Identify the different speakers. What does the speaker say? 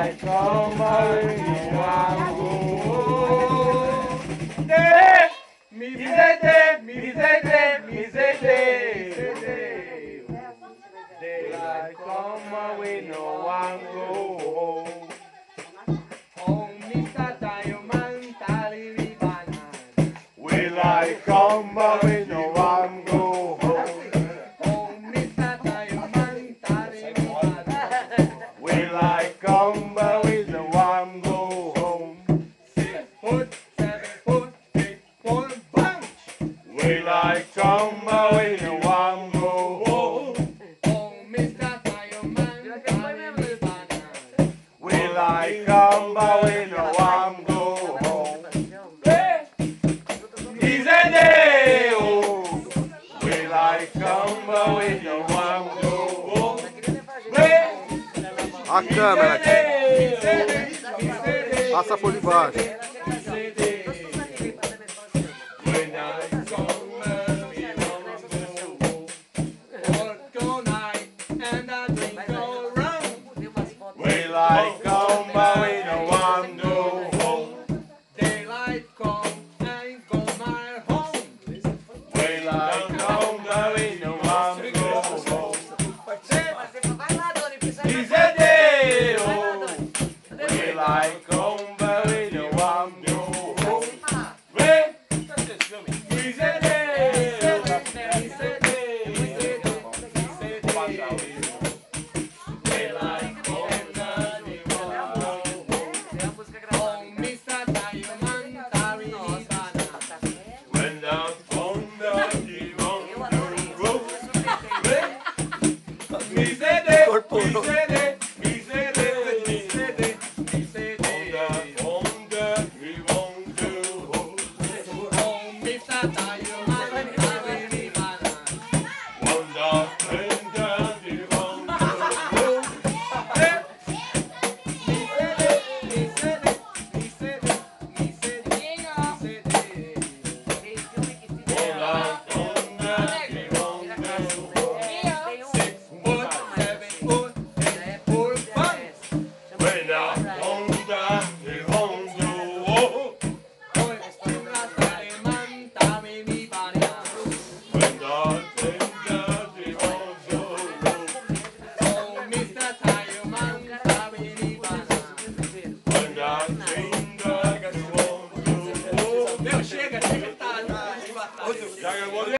Speaker 1: like somebody you want to. Daylight come we no one go home. Oh, Mr. Diamond, Talibi Banana. We like come we no one go home. Oh, Mr. Diamond, Talibi Banana. We like come we no one go home. 6 foot, 7 foot, 8 foot bunch. We like come we no one go home. Like come but we no one go home. Easy day, oh. We like come but we no one go home.
Speaker 2: A câmera aqui. Passa por debaixo.
Speaker 1: Like come but we no one go home. Daylight come and go my home. We like come but we no one go home. Easy day, oh. We like come but we no one go home. Easy day, easy day, easy day.